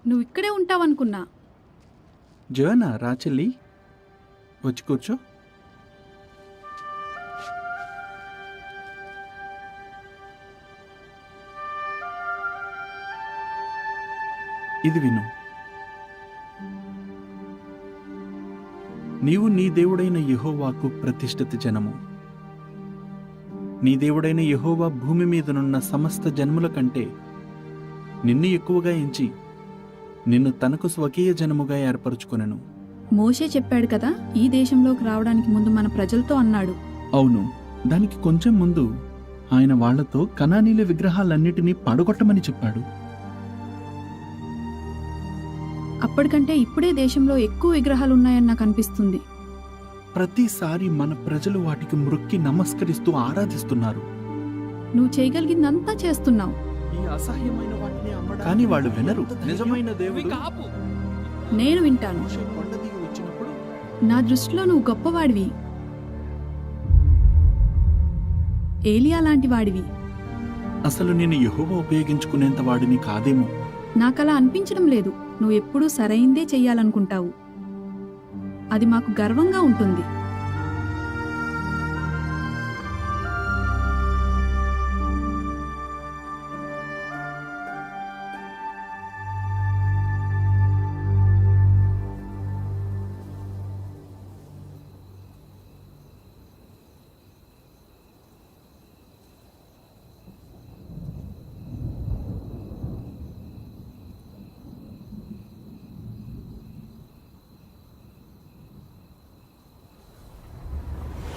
నువ్వు ఇక్కడే ఉంటావనుకున్నా. జోనా రా చెల్లి, వచ్చి కూర్చో. ఇది విను. నీవు నీ దేవుడైన యెహోవాకు ప్రతిష్ఠిత జనము. నీ దేవుడైన యెహోవా భూమి మీదనున్న సమస్త జనముల కంటే నిన్ను ఎక్కువగా ఎంచి నిన్ను తనకు స్వకీయ జనముగా ఏర్పరచుకొనెను. మోషే చెప్పాడు కదా, ఈ దేశంలోకి రావడానికి ముందు మన ప్రజలతో అన్నాడు. అవును, దానికి కొంచెం ముందు ఆయన వాళ్లతో కనానీల విగ్రహాలన్నిటినీ పడగొట్టమని చెప్పాడు. అప్పటికంటే ఇప్పుడే దేశంలో ఎక్కువ విగ్రహాలున్నాయని నాకు అనిపిస్తుంది. ప్రతిసారి మన ప్రజలు వాటికి మ్రొక్కి నమస్కరిస్తూ ఆరాధిస్తున్నారు. నువ్వు చేయగలిగిందంతా చేస్తున్నావు. ఈ అసహ్యమైన వాటిని కానీ వాళ్ళు వినరు. నిజమైన దేవుడు నేను వింటాను. కొండ దిగి వచ్చినప్పుడు నా దృష్టిలో నువ్వు గొప్పవాడివి, ఏలియా లాంటి వాడివి. అసలు నేను యెహోవా ఉపయోగించుకునేంత వాడిని కాదేమో. నాకలా అనిపించడం లేదు. నువ్వు ఎప్పుడూ సరైందే చెయ్యాలనుకుంటావు. అది మాకు గర్వంగా ఉంటుంది.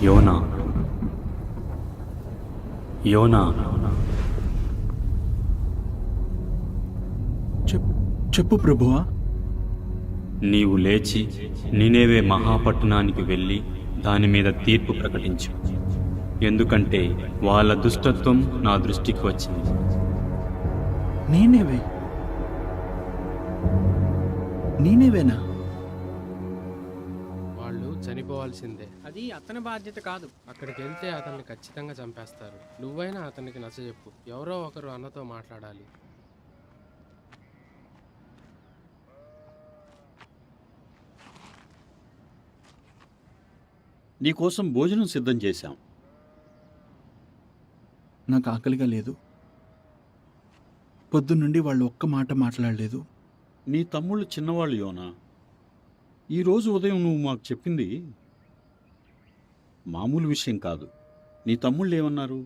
యోనా, యోనా, చెప్పు ప్రభువా. నీవు లేచి నినేవే మహాపట్టణానికి వెళ్ళి దాని మీద తీర్పు ప్రకటించు. ఎందుకంటే వాళ్ళ దుష్టత్వం నా దృష్టికి వచ్చింది. నేనేవేనా? చనిపోవాల్సిందే. అది అతని బాధ్యత కాదు. అక్కడికి వెళ్తే అతన్ని ఖచ్చితంగా చంపేస్తారు. నువ్వైనా అతనికి నచ్చజెప్పు. ఎవరో ఒకరు అన్నతో మాట్లాడాలి. నీకోసం భోజనం సిద్ధం చేశాం. నాకు ఆకలిగా లేదు. పొద్దున్నుండి వాళ్ళు ఒక్క మాట మాట్లాడలేదు. నీ తమ్ముళ్ళు చిన్నవాళ్ళు యోనా. ఈరోజు ఉదయం నువ్వు మాకు చెప్పింది మామూలు విషయం కాదు. నీ తమ్ముళ్ళు ఏమన్నారు?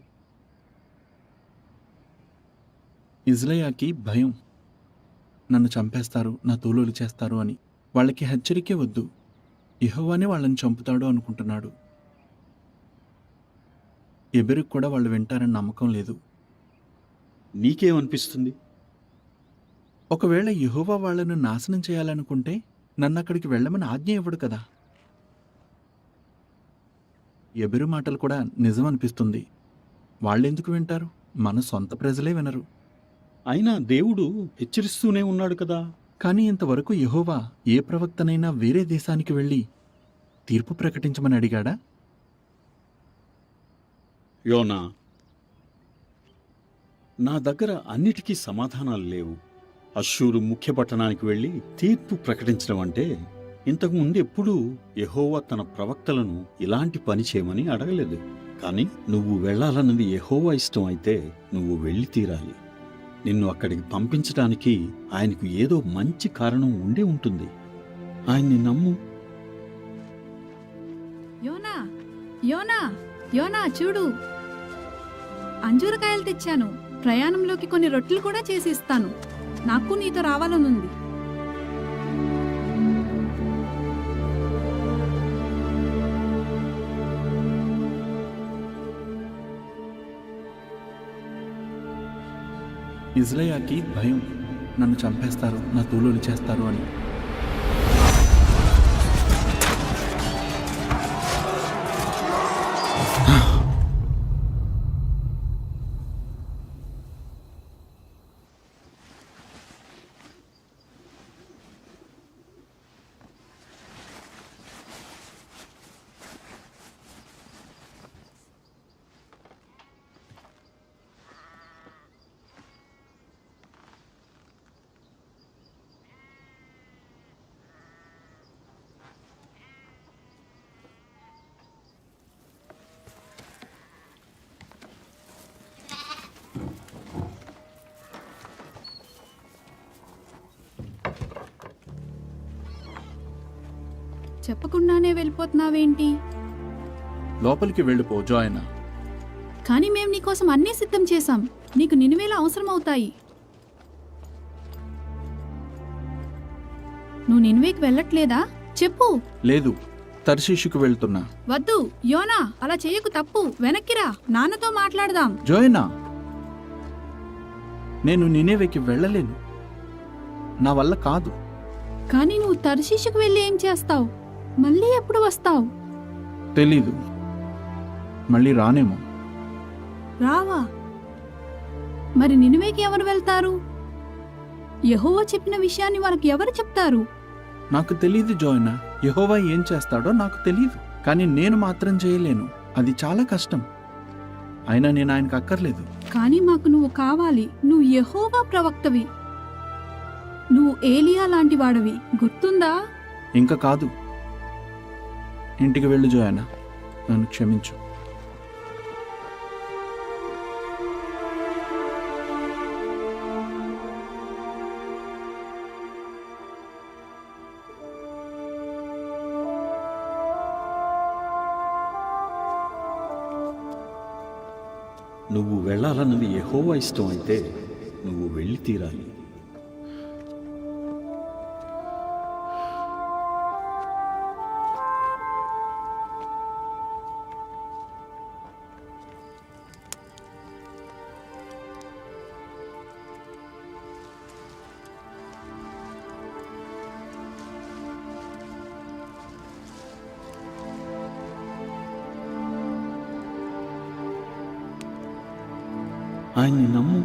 ఇజ్రాయాకి భయం. నన్ను చంపేస్తారు, నా తోలులు చేస్తారు అని. వాళ్ళకి హెచ్చరికే వద్దు. యెహోవానే వాళ్ళని చంపుతాడు అనుకుంటున్నాడు. ఎబెరుకు కూడా వాళ్ళు వింటారని నమ్మకం లేదు. నీకేమనిపిస్తుంది? ఒకవేళ యెహోవా వాళ్ళను నాశనం చేయాలనుకుంటే నన్ను అక్కడికి వెళ్ళమని ఆజ్ఞ ఇవ్వడు కదా. ఎబెరు మాటలు కూడా నిజం అనిపిస్తుంది. వాళ్ళెందుకు వింటారు? మన సొంత ప్రజలే వినరు. అయినా దేవుడు హెచ్చరిస్తూనే ఉన్నాడు కదా. కానీ ఇంతవరకు యెహోవా ఏ ప్రవక్తనైనా వేరే దేశానికి వెళ్ళి తీర్పు ప్రకటించమని అడిగాడా? యోనా, నా దగ్గర అన్నిటికీ సమాధానాలు లేవు. అష్షూరు ముఖ్య పట్టణానికి వెళ్ళి తీర్పు ప్రకటించడం అంటే ఇంతకుముందు ఎప్పుడూ యెహోవా తన ప్రవక్తలను ఇలాంటి పని చేయమని అడగలేదు. కానీ నువ్వు వెళ్లాలన్నది యెహోవా ఇష్టం అయితే నువ్వు వెళ్ళి తీరాలి. నిన్ను అక్కడికి పంపించడానికి ఆయనకు ఏదో మంచి కారణం ఉండే ఉంటుంది. ఆయన్ని నమ్ము. యోనా, యోనా, యోనా, చూడు, అంజూరకాయలు తెచ్చాను. ప్రయాణంలోకి కొన్ని రొట్టెలు కూడా చేసి ఇస్తాను. నాకు నీతో రావాలనుంది. ఇజ్రాయాకి భయం. నన్ను చంపేస్తారు, నా తోలులు చేస్తారు అని. చెప్పకుండానే వెళ్ళిపోతున్నావేంటి? లోపలికి వెళ్ళిపో జోయనా. కానీ మేం నీకోసం అన్నీ సిద్ధం చేశాం. నీకు నినివేలో అవసరం అవుతాయి. నువ్వు నినివేకి వెళ్ళట్లేదా? చెప్పు. లేదు, తర్షీషుకు వెళ్తున్నా. వద్దు యోనా, అలా చేయకు, తప్పు. వెనక్కిరా, నాన్నతో మాట్లాడదాం. జోయనా, నేను నినేవేకి వెళ్ళలేను. నా వల్ల కాదు. కానీ నువ్వు తర్షీషుకు వెళ్ళి ఏం చేస్తావు? మళ్ళీ ఎప్పుడు వస్తావు? తెలీదు, మళ్ళీ రానేమో. రావా? మరి నినివేకి ఎవరు వెళ్తారు? యెహోవా చెప్పిన విషయాన్ని వాళ్ళకి ఎవరు చెప్తారు? నాకు తెలీదు జోయనా. యెహోవా ఏం చేస్తాడో నాకు తెలీదు. కానీ నేను మాత్రం చేయలేను. అది చాలా కష్టం. అయినా నేను ఆయనకు అక్కర్లేదు. కానీ మాకు నువ్వు కావాలి. నువ్వు యెహోవా ప్రవక్తవి. నువ్వు ఏలియా లాంటి వాడవి, గుర్తుందా? ఇంకా కాదు. ఇంటికి వెళ్ళు జోయనా, నన్ను క్షమించు. నువ్వు వెళ్ళాలన్నది యెహోవా ఇష్టం అయితే నువ్వు వెళ్ళి తీరాలి. ఆయన్ని నమ్ము.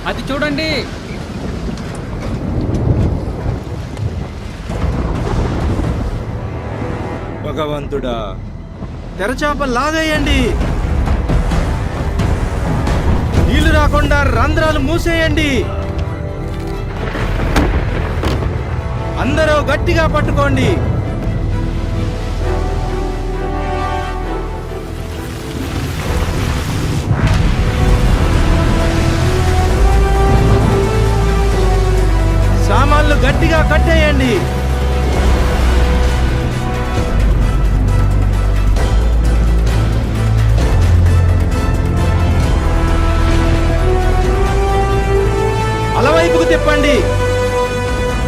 అది చూడండి. భగవంతుడా, తెరచాప లాగేయండి. నీళ్లు రాకుండా రంధ్రాలు మూసేయండి. అందరూ గట్టిగా పట్టుకోండి. సామాన్లు గట్టిగా కట్టేయండి. అలవైపుకు తిప్పండి,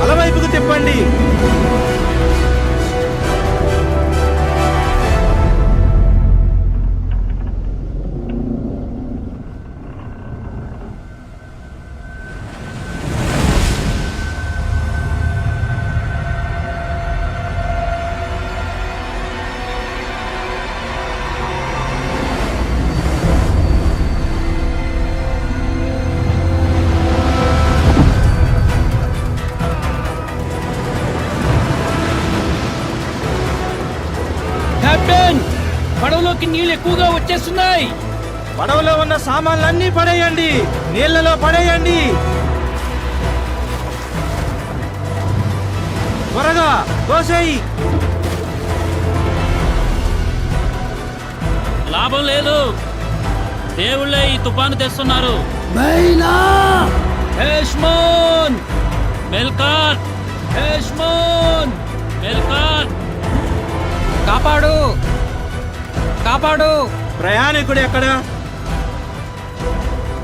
అలవైపుకు తిప్పండి. పడవలోకి నీళ్లు ఎక్కువగా వచ్చేస్తున్నాయి. పడవలో ఉన్న సామాన్లన్నీ పడేయండి, నీళ్లలో పడేయండి. త్వరగా కోసేయి. లాభం లేదు. దేవుళ్ళే ఈ తుఫాను తెస్తున్నారు. హేష్మోన్ మెల్కార్, హేష్మోన్ మెల్కార్, కాపాడు కాపాడు. ప్రయాణికుడు ఎక్కడ?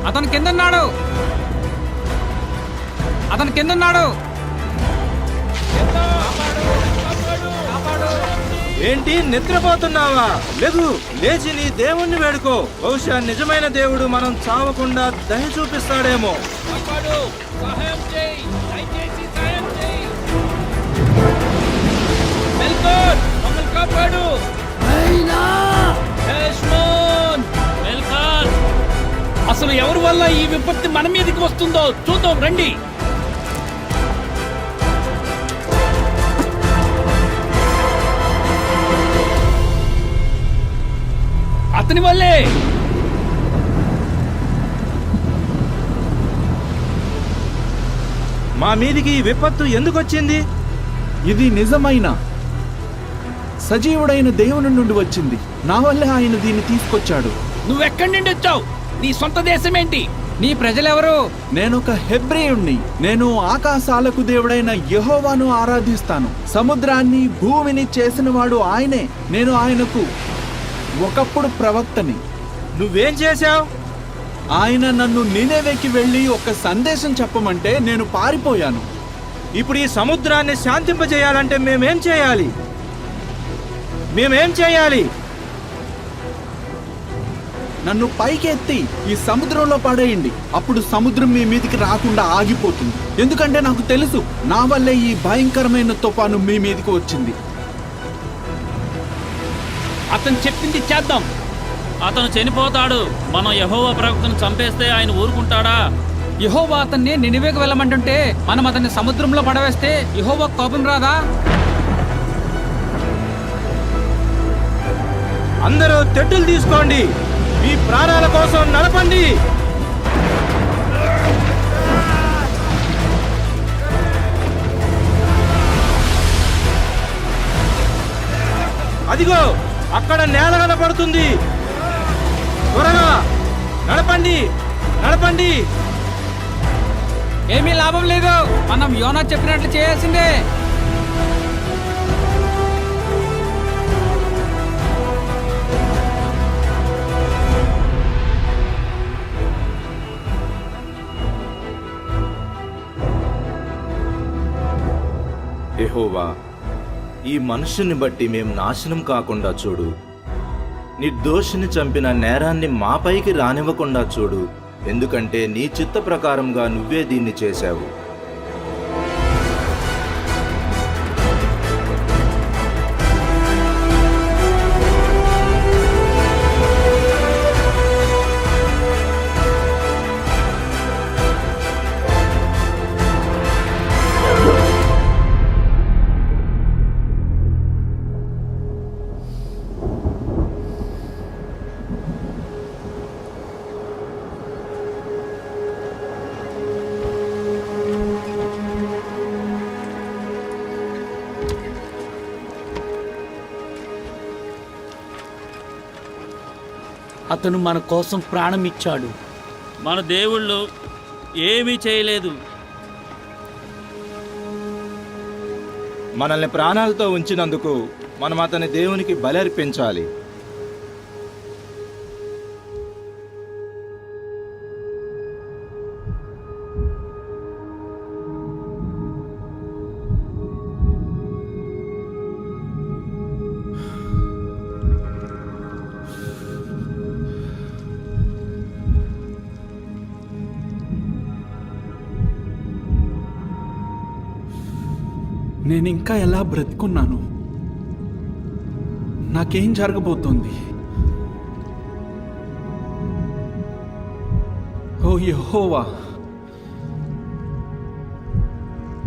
అతను కిందన్నాడు, అతను కిందన్నాడు. ఏంటి నిద్రపోతున్నావా? లేగు, లేచి నీ దేవుణ్ణి వేడుకో. బహుశా నిజమైన దేవుడు మనం చావకుండా దయ చూపిస్తాడేమో. కాపాడు, సహాయం చేయి, దయచేసి సహాయం చేయి. మెల్కోర్, మమ్మల్ని కాపాడు. హేష్మోన్, మెల్కార్. అసలు ఎవరి వల్ల ఈ విపత్తి మన మీదకి వస్తుందో చూద్దాం రండి. అతని వల్లే. మా మీదికి ఈ విపత్తు ఎందుకు వచ్చింది? ఇది నిజమైన సజీవుడైన దేవుని నుండి వచ్చింది. నా వల్లే ఆయన దీన్ని తీసుకొచ్చాడు. నువ్వెక్కడి నుండి వచ్చావు? నీ సొంత దేశమేంటి? నీ ప్రజలెవరు? నేనొక హెబ్రేయుణ్ణి. నేను ఆకాశాలకు దేవుడైన యెహోవాను ఆరాధిస్తాను. సముద్రాన్ని భూమిని చేసినవాడు ఆయనే. నేను ఆయనకు ఒకప్పుడు ప్రవక్తని. నువ్వేం చేశావు? ఆయన నన్ను నినెవెకి వెళ్ళి ఒక సందేశం చెప్పమంటే నేను పారిపోయాను. ఇప్పుడు ఈ సముద్రాన్ని శాంతింపజేయాలంటే మేమేం చేయాలి? మేమేం చేయాలి? నన్ను పైకెత్తి ఈ సముద్రంలో పడేయండి. అప్పుడు సముద్రం మీ మీదికి రాకుండా ఆగిపోతుంది. ఎందుకంటే నాకు తెలుసు, నా వల్లే ఈ భయంకరమైన తుఫాను మీ మీదికి వచ్చింది. అతను చెప్పింది చేద్దాం. అతను చనిపోతాడు. మనం యెహోవా ప్రవక్తను చంపేస్తే ఆయన ఊరుకుంటాడా? యెహోవా అతన్ని నినివేకి వెళ్ళమంటుంటే మనం అతన్ని సముద్రంలో పడవేస్తే యెహోవా కోపం రాదా? అందరూ తెడ్డులు తీసుకోండి, మీ ప్రాణాల కోసం నడపండి. అదిగో అక్కడ నేల కనపడుతుంది. త్వరగా నడపండి, నడపండి. ఏమీ లాభం లేదు. మనం యోనా చెప్పినట్లు చేయాల్సిందే. యెహోవా, ఈ మనుషుని బట్టి మేము నాశనం కాకుండా చూడు. నిర్దోషిని చంపిన నేరాన్ని మాపైకి రానివ్వకుండా చూడు. ఎందుకంటే నీ చిత్త ప్రకారంగా నువ్వే దీన్ని చేశావు. అతను మన కోసం ప్రాణం ఇచ్చాడు. మన దేవుళ్ళు ఏమీ చేయలేదు. మనల్ని ప్రాణాలతో ఉంచినందుకు మనం అతని దేవునికి బలి అర్పించాలి. నేనింకా ఎలా బ్రతుకున్నాను? నాకేం జరగబోతోంది? ఓ యెహోవా,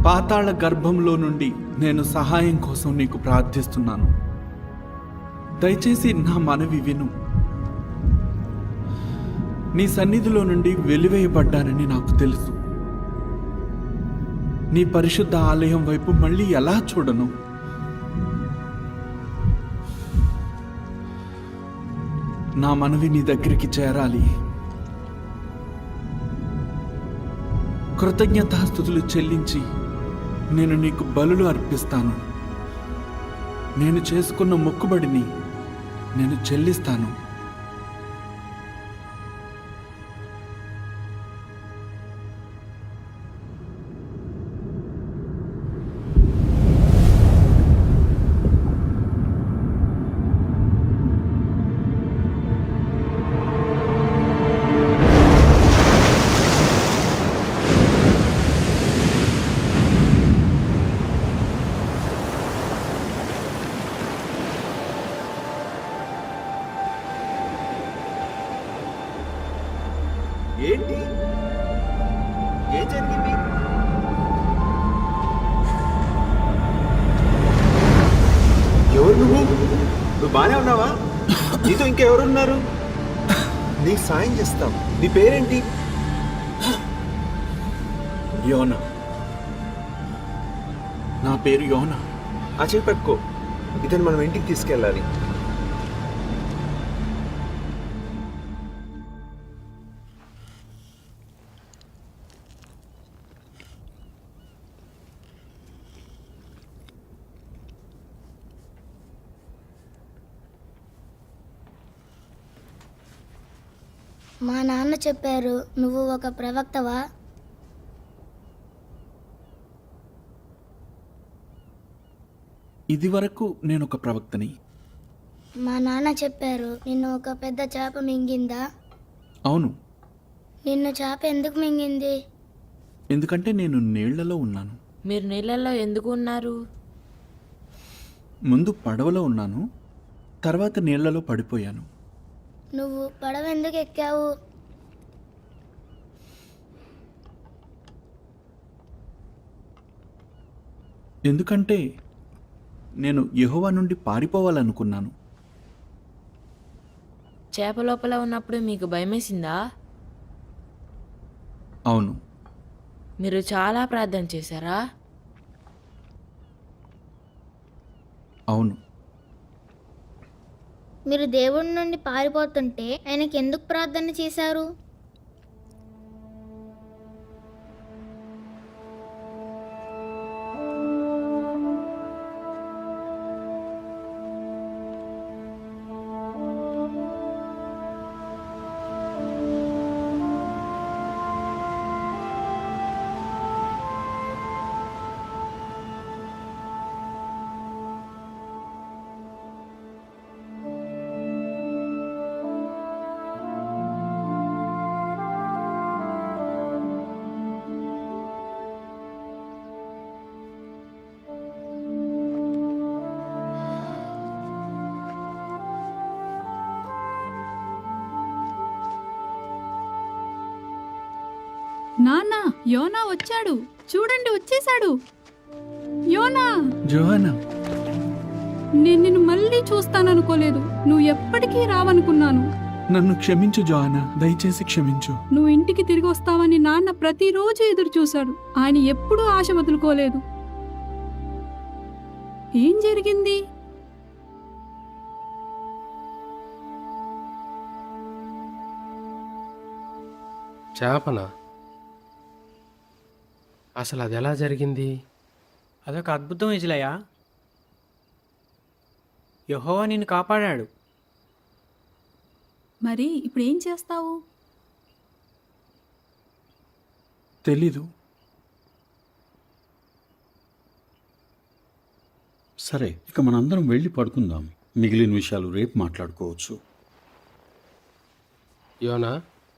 పాతాళ గర్భంలో నుండి నేను సహాయం కోసం నీకు ప్రార్థిస్తున్నాను. దయచేసి నా మనవి విను. నీ సన్నిధిలో నుండి వెలివేయబడ్డానని నాకు తెలుసు. నీ పరిశుద్ధ ఆలయం వైపు మళ్ళీ ఎలా చూడను? నా మనవి నీ దగ్గరికి చేరాలి. కృతజ్ఞతాస్తుతులు చెల్లించి నేను నీకు బలులు అర్పిస్తాను. నేను చేసుకున్న మొక్కుబడిని నేను చెల్లిస్తాను. ఏంటి? ఏం జరిగింది? ఎవరు నువ్వు బానే ఉన్నావా? నీతో ఇంకా ఎవరున్నారు? నీకు సాయం చేస్తాం. నీ పేరేంటి? యోనా. నా పేరు యోనా. ఆ చేయి పట్టుకో. ఇతను మనం ఇంటికి తీసుకెళ్ళాలి. మా నాన్న చెప్పారు, నువ్వు ఒక ప్రవక్తవా? ఇది వరకు నేను ఒక ప్రవక్తని. మా నాన్న చెప్పారు, నిన్ను ఒక పెద్ద చేప మింగిందా? అవును. నిన్ను చేప ఎందుకు మింగింది? ఎందుకంటే నేను నీళ్లలో ఉన్నాను. మీరు నీళ్ళల్లో ఎందుకు ఉన్నారు? ముందు పడవలో ఉన్నాను, తర్వాత నీళ్లలో పడిపోయాను. నువ్వు పడవ ఎందుకు ఎక్కావు? ఎందుకంటే నేను యెహోవా నుండి పారిపోవాలనుకున్నాను. చేప లోపల ఉన్నప్పుడు మీకు భయమేసిందా? అవును. మీరు చాలా ప్రార్థన చేశారా? అవును. మీరు దేవుడి నుండి పారిపోతుంటే ఆయనకి ఎందుకు ప్రార్థన చేశారు? నాన్న, యోనా వచ్చాడు. చూడండి, వచ్చేశాడు. యోనా, జోహానా, నేను నిన్ను మళ్ళీ చూస్తాననుకోలేదు. నువ్వు ఎప్పటికీ రావనుకున్నాను. నన్ను క్షమించు జోహానా, దయచేసి క్షమించు. నువ్వు ఇంటికి తిరిగి వస్తావని నాన్న ప్రతిరోజు ఎదురు చూశాడు. ఆయన ఎప్పుడూ ఆశ వదులుకోలేదు. ఏం జరిగింది? చేపనా? అసలు అది ఎలా జరిగింది? అదొక అద్భుతం ఇజ్లయ్య. యెహోవా నిన్ను కాపాడాడు. మరి ఇప్పుడు ఏం చేస్తావు? తెలీదు. సరే, ఇక మనందరం వెళ్ళి పడుకుందాం. మిగిలిన విషయాలు రేపు మాట్లాడుకోవచ్చు. యోనా,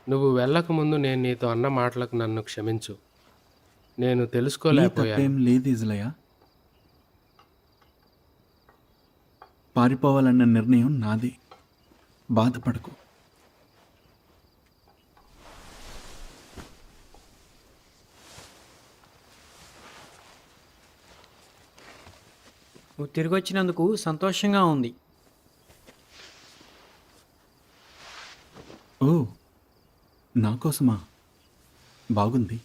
నువ్వు వెళ్ళక ముందు నేను నీతో అన్న మాటలకు నన్ను క్షమించు. నేను నీ తెలుసుకోలేకపోయాను. తప్పేం లేదు ఇజ్లయ్య. పారిపోవాలన్న నిర్ణయం నాదే. బాధపడకు. నువ్వు తిరిగి వచ్చినందుకు సంతోషంగా ఉంది. ఓ, నా కోసమా? బాగుంది.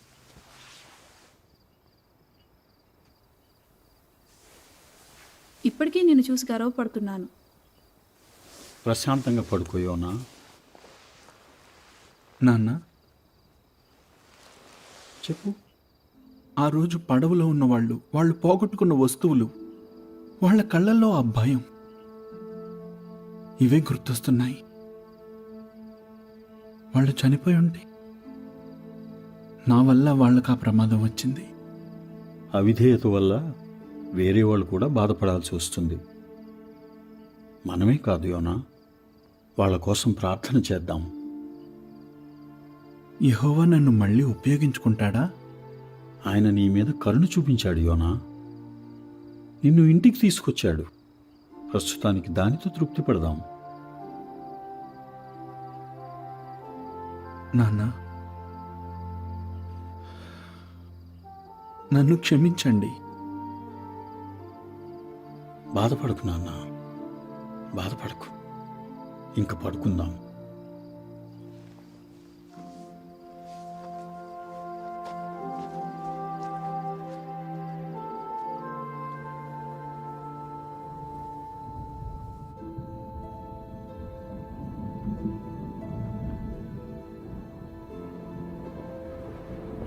ఇప్పటికీ నిన్ను చూసి గర్వపడుతున్నాను. ప్రశాంతంగా పడుకో యోనా. నాన్న, చెప్పు. ఆ రోజు పడవలో ఉన్న వాళ్ళు పోగొట్టుకున్న వస్తువులు, వాళ్ళ కళ్ళల్లో ఆ భయం, ఇవే గుర్తొస్తున్నాయి. వాళ్ళు చనిపోయి ఉంటే నా వల్ల వాళ్ళకి ఆ ప్రమాదం వచ్చింది. అవిధేయత వల్ల వేరే వాళ్ళు కూడా బాధపడాల్సి వస్తుంది. మనమే కాదు యోనా, వాళ్ళ కోసం ప్రార్థన చేద్దాం. యెహోవా నన్ను మళ్ళీ ఉపయోగించుకుంటాడా? ఆయన నీ మీద కరుణ చూపించాడు యోనా. నిన్ను ఇంటికి తీసుకొచ్చాడు. ప్రస్తుతానికి దానితో తృప్తి పడదాం. నాన్న, నన్ను క్షమించండి. బాధపడకు నాన్న, బాధపడకు. ఇంక పడుకుందాం.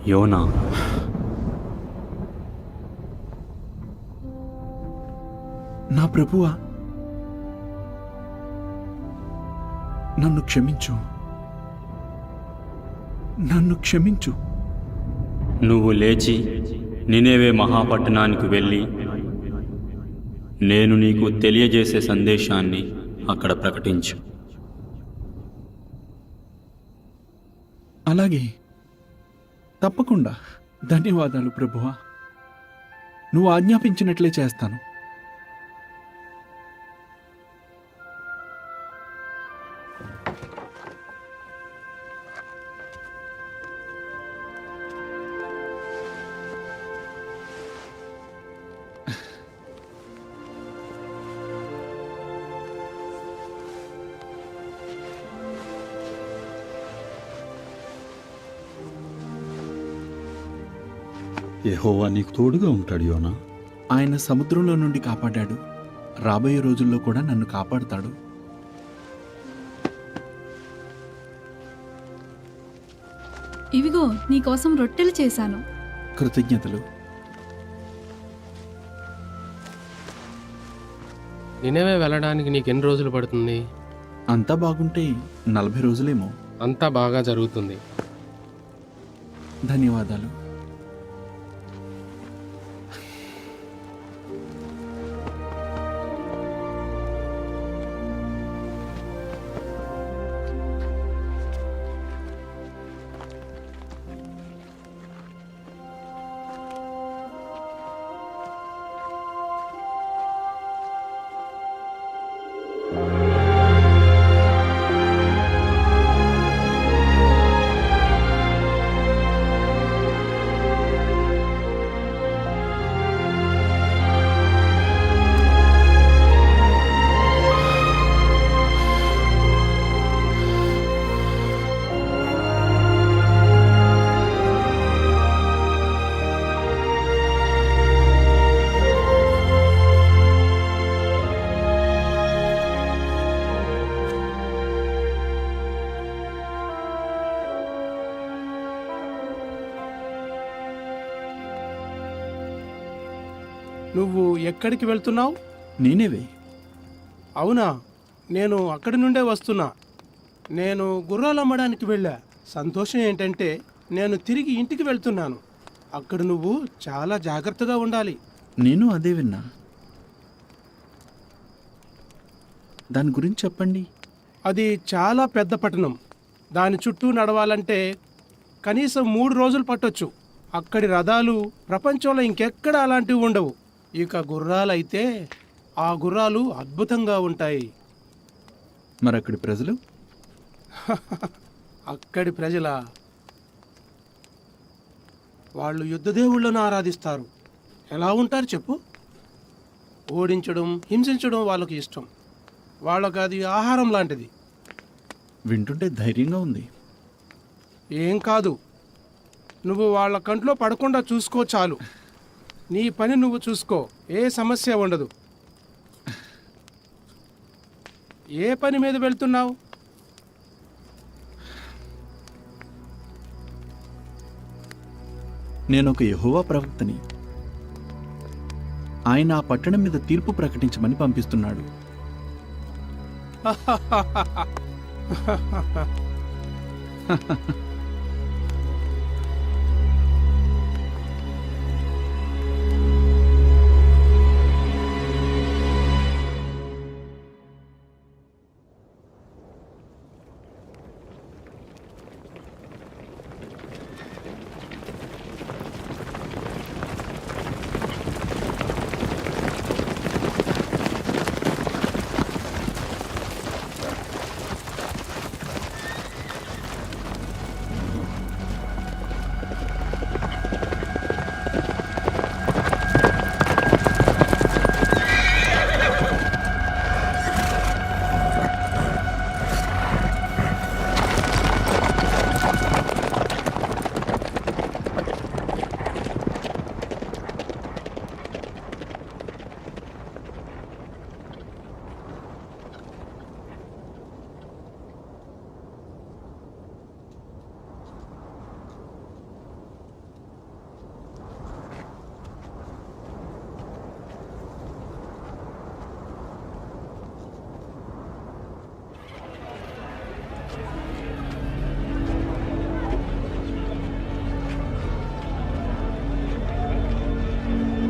యోనా, నా ప్రభువా, నన్ను క్షమించు, నన్ను క్షమించు. నువ్వు లేచి నినేవే మహాపట్టణానికి వెళ్ళి నేను నీకు తెలియజేసే సందేశాన్ని అక్కడ ప్రకటించు. అలాగే, తప్పకుండా. ధన్యవాదాలు ప్రభువా. నువ్వు ఆజ్ఞాపించినట్లే చేస్తాను. యెహోవా నీకు తోడుగా ఉంటాడు యోనా. ఆయన సముద్రంలో నుండి కాపాడాడు. రాబోయే రోజుల్లో కూడా నన్ను కాపాడుతాడు. ఇవిగో నీకోసం రొట్టెలు చేశాను. కృతజ్ఞతలు. నినవే వెళ్ళడానికి నీకు ఎన్ని రోజులు పడుతుంది? అంతా బాగుంటే 40 రోజులేమో. అంతా బాగా జరుగుతుంది. ధన్యవాదాలు. నువ్వు ఎక్కడికి వెళ్తున్నావు? నేనేవే. అవునా, నేను అక్కడి నుండే వస్తున్నా. నేను గుర్రాలు అమ్మడానికి వెళ్ళా. సంతోషం ఏంటంటే నేను తిరిగి ఇంటికి వెళ్తున్నాను. అక్కడ నువ్వు చాలా జాగ్రత్తగా ఉండాలి. నేను అదే విన్నా. దాని గురించి చెప్పండి. అది చాలా పెద్ద పట్టణం. దాని చుట్టూ నడవాలంటే కనీసం 3 రోజులు పట్టొచ్చు. అక్కడి రథాలు ప్రపంచంలో ఇంకెక్కడ అలాంటివి ఉండవు. ఇక గుర్రాలైతే ఆ గుర్రాలు అద్భుతంగా ఉంటాయి. మరి అక్కడి ప్రజలు? అక్కడి ప్రజల వాళ్ళు యుద్ధదేవుళ్లను ఆరాధిస్తారు. ఎలా ఉంటారు చెప్పు? ఓడించడం, హింసించడం వాళ్ళకి ఇష్టం. వాళ్ళకి అది ఆహారం లాంటిది. వింటుంటే ధైర్యంగా ఉంది. ఏం కాదు, నువ్వు వాళ్ళ కంట్లో పడకుండా చూసుకో చాలు. నీ పని నువ్వు చూసుకో, ఏ సమస్య ఉండదు. ఏ పని మీద వెళ్తున్నావు? నేనొక యెహోవా ప్రవక్తని. ఆయన ఆ పట్టణం మీద తీర్పు ప్రకటించమని పంపిస్తున్నాడు.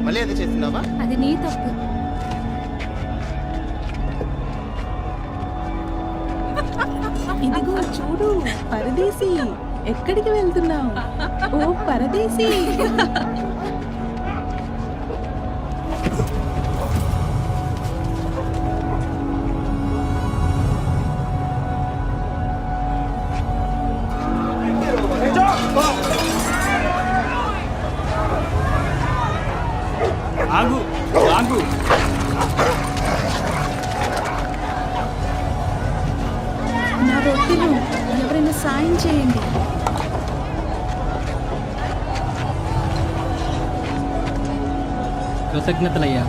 మళ్ళీ అది చేస్తున్నావా? అది నీ తప్పు. ఇదిగో చూడు, పరదేశీ, ఎక్కడికి వెళ్తున్నావు? ఓ పరదేశీ. ఆగు ఆగు. నా రొట్టెలు ఎవరైనా సాయం చేయండి. కృతజ్ఞతలయ్యా.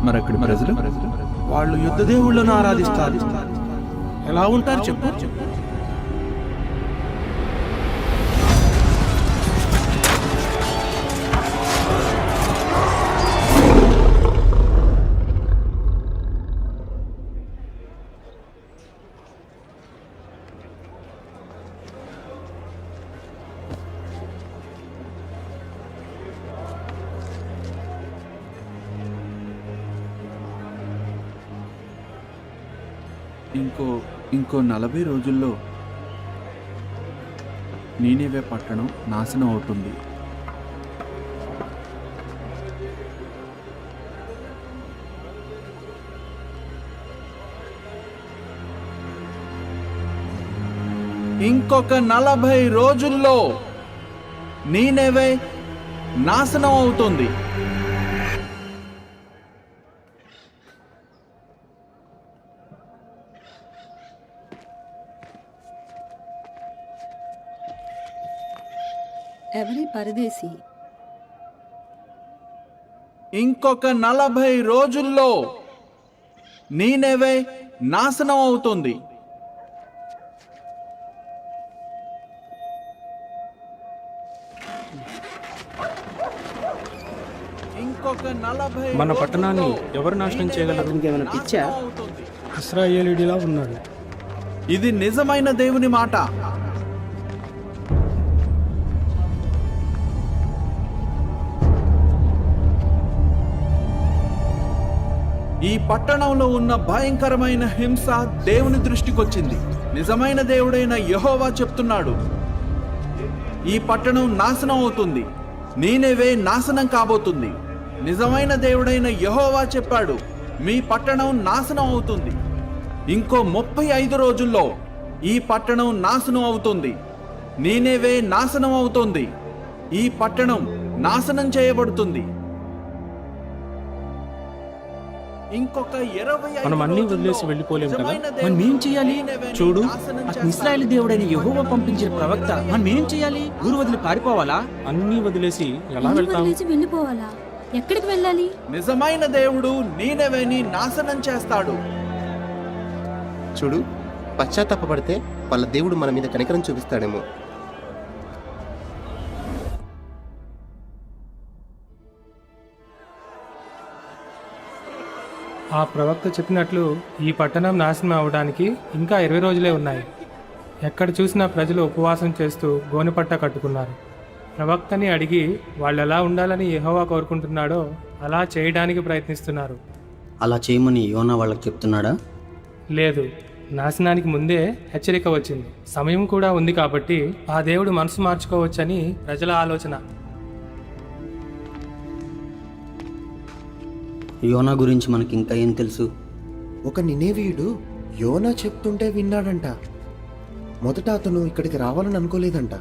మరి అక్కడి ప్రజలు వాళ్ళు యుద్ధ దేవుళ్ళను ఆరాధిస్తారు. ఎలా ఉంటారు చెప్పు? ఇంకో 40 రోజుల్లో నీనెవే పట్టణం నాశనం అవుతుంది. ఇంకొక 40 రోజుల్లో నీనెవే నాశనం అవుతుంది. ఎవరి పరదేశీ? ఇంకొక 40 రోజుల్లో నీనెవే నాశనం అవుతుంది. ఇంకొక 40 మన పట్టణాన్ని ఎవరు నాశనం చేయగలరు? ఇంకేమైనా పిచ్చా? అవుతుంది. ఇశ్రాయేలీయుడిలా ఉన్నాడు. ఇది నిజమైన దేవుని మాట. ఈ పట్టణంలో ఉన్న భయంకరమైన హింస దేవుని దృష్టికొచ్చింది. నిజమైన దేవుడైన యెహోవా చెప్తున్నాడు, ఈ పట్టణం నాశనం అవుతుంది. నీనెవే నాశనం కాబోతుంది. నిజమైన దేవుడైన యెహోవా చెప్పాడు, మీ పట్టణం నాశనం అవుతుంది. ఇంకో 35 రోజుల్లో ఈ పట్టణం నాశనం అవుతుంది. నీనెవే నాశనం అవుతుంది. ఈ పట్టణం నాశనం చేయబడుతుంది. ఇంకొక 25 మనం అన్నీ రోజుల్లో వదిలేసి వెళ్ళిపోలేం కదా? నిజమైన మనం ఏం దేవుడు చేయాలి? నీనెవేని చూడు, నాశనం అతను చేస్తాడు. ఇశ్రాయేలు దేవుడైన యెహోవా పంపించిన ప్రవక్త. మనం ఏం చేయాలి? ఊరు వదిలి పారిపోవాలా? అన్నీ వదిలేసి ఎలా వెళ్తాం? వెళ్ళిపోవాలా? ఎక్కడికి వెళ్ళాలి? నిజమైన దేవుడు నీనెవేని నాశనం చేస్తాడు. చూడు, పశ్చాత్తాపపడితే వాళ్ళ దేవుడు మన మీద కనికరం చూపిస్తాడేమో. ఆ ప్రవక్త చెప్పినట్లు ఈ పట్టణం నాశనం అవడానికి ఇంకా 20 రోజులే ఉన్నాయి. ఎక్కడ చూసినా ప్రజలు ఉపవాసం చేస్తూ గోనెపట్ట కట్టుకున్నారు. ప్రవక్తని అడిగి వాళ్ళు ఎలా ఉండాలని యెహోవా కోరుకుంటున్నాడో అలా చేయడానికి ప్రయత్నిస్తున్నారు. అలా చేయమని యోనా వాళ్ళకి చెప్తున్నాడా? లేదు, నాశనానికి ముందే హెచ్చరిక వచ్చింది. సమయం కూడా ఉంది కాబట్టి ఆ దేవుడు మనసు మార్చుకోవచ్చని ప్రజల ఆలోచన. యోనా గురించి మనకి ఇంకా ఏం తెలుసు? ఒక నినేవీయుడు యోనా చెప్తుంటే విన్నాడంట. మొదట అతను ఇక్కడికి రావాలని అనుకోలేదంట.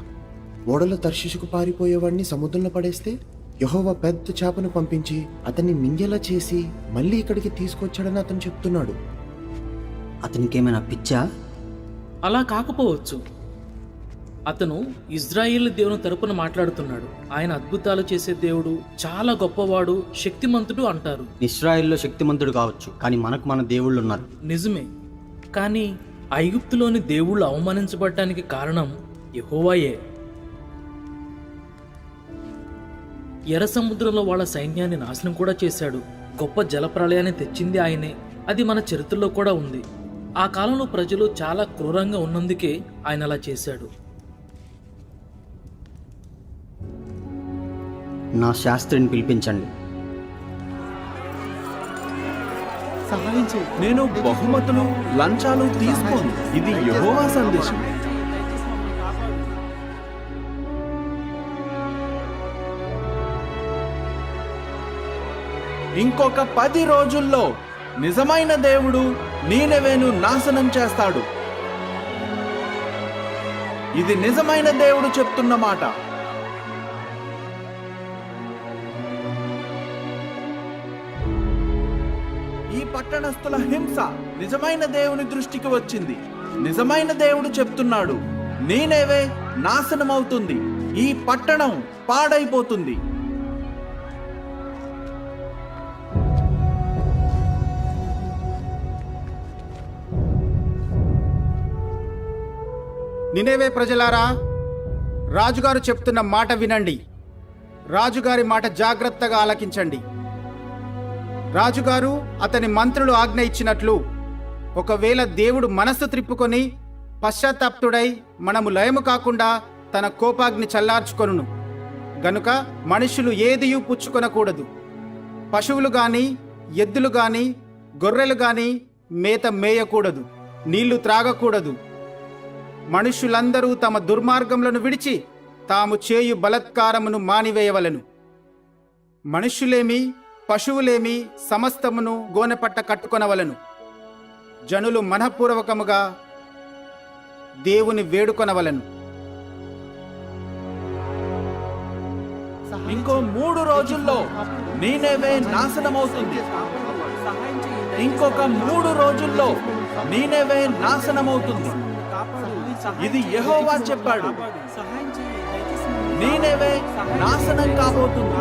ఓడలో తర్షీషుకు పారిపోయేవాడిని సముద్రంలో పడేస్తే యెహోవా పెద్ద చేపను పంపించి అతన్ని మింగేలా చేసి మళ్ళీ ఇక్కడికి తీసుకొచ్చాడని అతను చెప్తున్నాడు. అతనికేమైనా పిచ్చా? అలా కాకపోవచ్చు. అతను ఇజ్రాయేల్ దేవుని తరపున మాట్లాడుతున్నాడు. ఆయన అద్భుతాలు చేసే దేవుడు, చాలా గొప్పవాడు, శక్తిమంతుడు అంటారు. ఇశ్రాయేల్లో శక్తిమంతుడు కావచ్చు, కానీ మనకు మన దేవుళ్ళు ఉన్నారు. నిజమే, కానీ ఐగుప్తులోని దేవుళ్ళు అవమానించబడటానికి కారణం యెహోవాయే. ఎర్ర సముద్రంలో వాళ్ళ సైన్యాన్ని నాశనం కూడా చేశాడు. గొప్ప జలప్రళయాన్ని తెచ్చింది ఆయనే. అది మన చరిత్రలో కూడా ఉంది. ఆ కాలంలో ప్రజలు చాలా క్రూరంగా ఉన్నందుకే ఆయన అలా చేశాడు. నా శాస్త్రిని పిలిపించండి. నేను బహుమతులు లంచాలు తీసుకోను. ఇది యెహోవా సందేశం. ఇంకొక 10 రోజుల్లో నిజమైన దేవుడు నీనెవేను నాశనం చేస్తాడు. ఇది నిజమైన దేవుడు చెప్తున్న మాట. ఈ పట్టణస్థుల హింస నిజమైన దేవుని దృష్టికి వచ్చింది. నిజమైన దేవుడు చెప్తున్నాడు, నీనెవే నాశనమవుతుంది. ఈ పట్టణం పాడైపోతుంది. నినేవే ప్రజలారా, రాజుగారు చెప్తున్న మాట వినండి. రాజుగారి మాట జాగ్రత్తగా ఆలకించండి. రాజుగారు అతని మంత్రులు ఆజ్ఞ ఇచ్చినట్లు ఒకవేళ దేవుడు మనస్సు త్రిప్పుకొని పశ్చాత్తాప్తుడై మనము లయము కాకుండా తన కోపాగ్ని చల్లార్చుకొనును. గనుక మనుషులు ఏదియూ పుచ్చుకొనకూడదు. పశువులు గాని, ఎద్దులు గాని, గొర్రెలు గాని మేత మేయకూడదు. నీళ్లు త్రాగకూడదు. మనుష్యులందరూ తమ దుర్మార్గములను విడిచి తాము చేయు బలత్కారమును మానివేయవలెను. మనుష్యులేమి, పశువులేమి సమస్తమును గోనెపట్ట కట్టుకొనవలెను. జనులు మనఃపూర్వకముగా దేవుని వేడుకొనవలెను. ఇంకో 3 రోజుల్లో నీనెవే నాశనమవుతుంది. ఇంకొక 3 రోజుల్లో నీనెవే నాశనమవుతుంది. ఇది యెహోవా చెప్పాడు. నీనెవే నాశనం కాబోతుంది.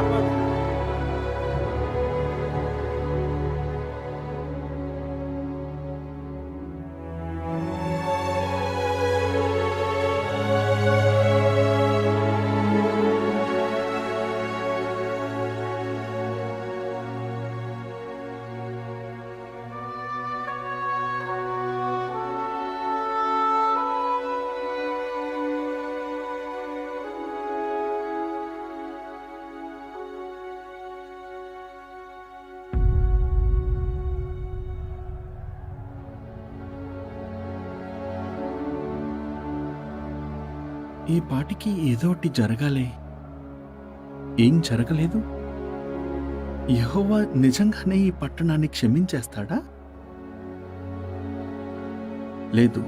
ఈ పాటికి ఏదో ఒకటి జరగాలి. ఏం జరగలేదు? యెహోవా నిజంగానే ఈ పట్టణాన్ని క్షమించేస్తాడా? లేదు,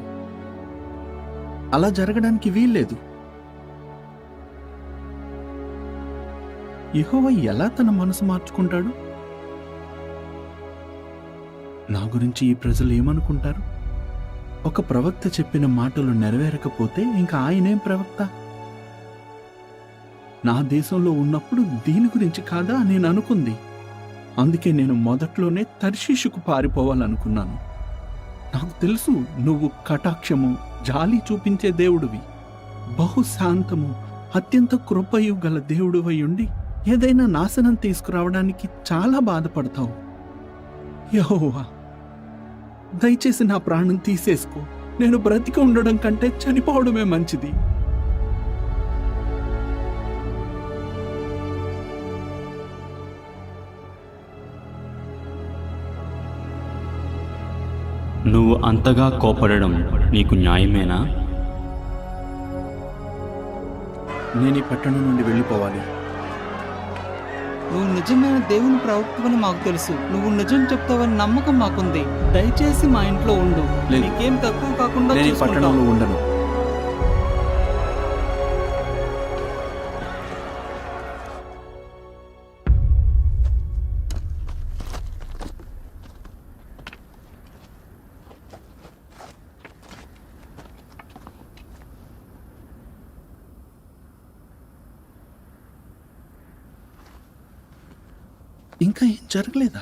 అలా జరగడానికి వీల్లేదు. యెహోవా ఎలా తన మనసు మార్చుకుంటాడు? నా గురించి ఈ ప్రజలు ఏమనుకుంటారు? ఒక ప్రవక్త చెప్పిన మాటలు నెరవేరకపోతే ఇంకా ఆయనేం ప్రవక్త? నా దేశంలో ఉన్నప్పుడు దీని గురించి కాదా నేను అనుకుంది. అందుకే నేను మొదట్లోనే తర్షీషుకు పారిపోవాలనుకున్నాను. నాకు తెలుసు నువ్వు కటాక్షము, జాలి చూపించే దేవుడివి, బహుశాంతము, అత్యంత కృపయు గల దేవుడివై ఉండి ఏదైనా నాశనం తీసుకురావడానికి చాలా బాధపడతావు. యెహోవా, దయచేసి నా ప్రాణం తీసేసుకో. నేను బ్రతికి ఉండడం కంటే చనిపోవడమే మంచిది. నువ్వు అంతగా కోపడడం నీకు న్యాయమేనా? నేను ఈ పట్టణం నుండి వెళ్ళిపోవాలి. నువ్వు నిజమైన దేవుని ప్రవక్తవని మాకు తెలుసు. నువ్వు నిజం చెప్తావని నమ్మకం మాకుంది. దయచేసి మా ఇంట్లో ఉండు. లేదు. నీకేం తక్కువ కాకుండా నేను ఈ చూసుకుంటాం. పట్టణంలో ఉండను. ఇంకా ఏం జరగలేదా?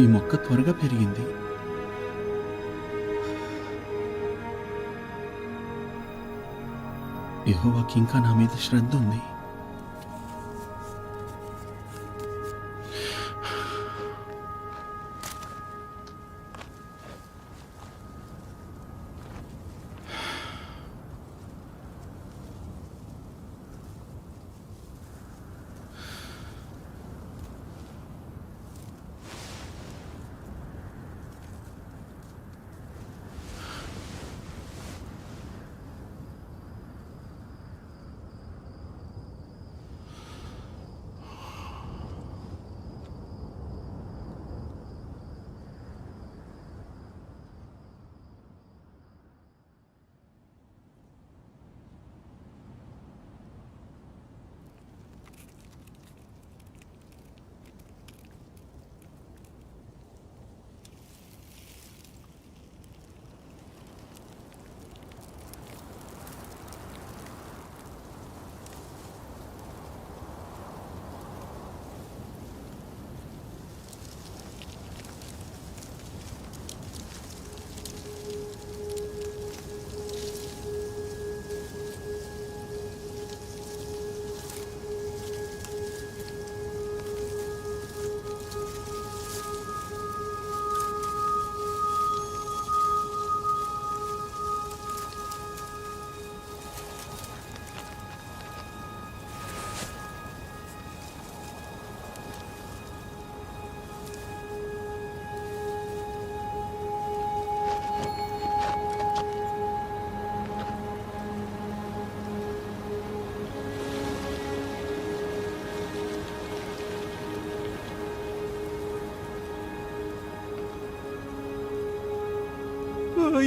ఈ మొక్క త్వరగా పెరిగింది. యెహోవాకి ఇంకా నా మీద శ్రద్ధ ఉంది.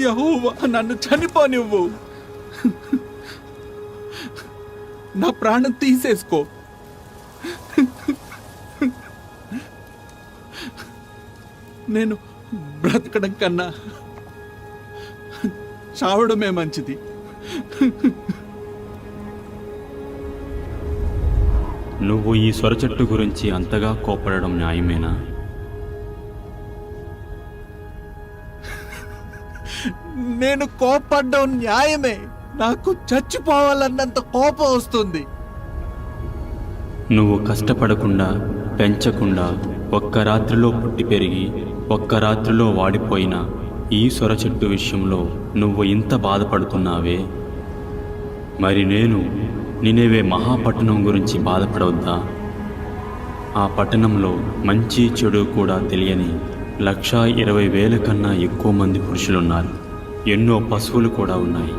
యెహోవా, నన్ను చనిపోనివ్వు. నా ప్రాణం తీసేసుకో. నేను బ్రతకడం కన్నా చావడమే మంచిది. నువ్వు ఈ సొర చెట్టు గురించి అంతగా కోపడడం న్యాయమేనా? నేను కోపడ్డం న్యాయమే. నాకు చచ్చిపోవాలన్నంత కోపం వస్తుంది. నువ్వు కష్టపడకుండా, పెంచకుండా, ఒక్క రాత్రిలో పుట్టి పెరిగి ఒక్క రాత్రిలో వాడిపోయిన ఈ సొర చెట్టు విషయంలో నువ్వు ఇంత బాధపడుతున్నావే, మరి నేను నినేవే మహాపట్టణం గురించి బాధపడవద్దా? ఆ పట్టణంలో మంచి చెడు కూడా తెలియని 120,000 కన్నా ఎక్కువ మంది పురుషులున్నారు. ఎన్నో పశువులు కూడా ఉన్నాయి.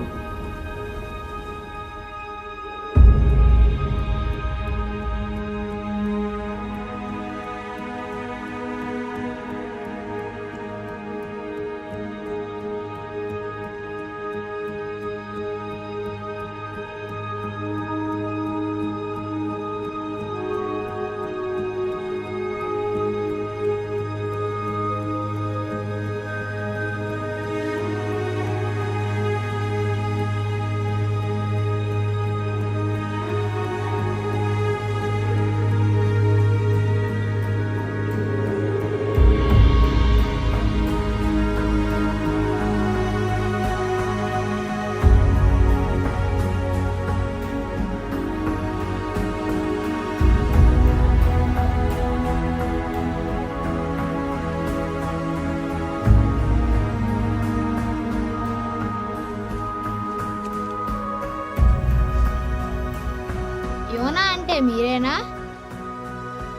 యోనా అంటే మీరేనా?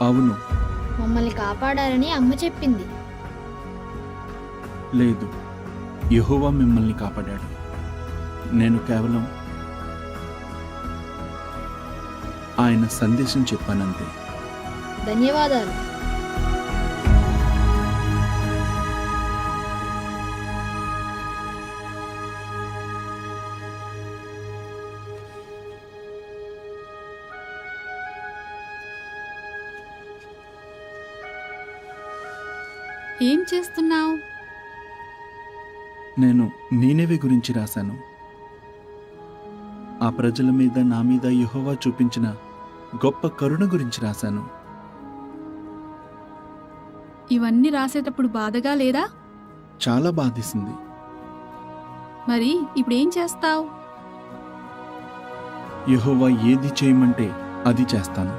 అవును. మమ్మల్ని కాపాడారని అమ్మ చెప్పింది. లేదు, యెహోవా మిమ్మల్ని కాపాడాడు. నేను కేవలం ఆయన సందేశం చెప్పానంతే. ధన్యవాదాలు. ఏం చేస్తున్నావు? నేను నీనెవే గురించి రాశాను. ఆ ప్రజల మీద, నా మీద యెహోవా చూపించిన గొప్ప కరుణ గురించి రాశాను. ఇవన్నీ రాసేటప్పుడు బాధగా లేదా? చాలా బాధేసింది. మరి ఇప్పుడేం చేస్తావు? యెహోవా ఏది చేయమంటే అది చేస్తాను.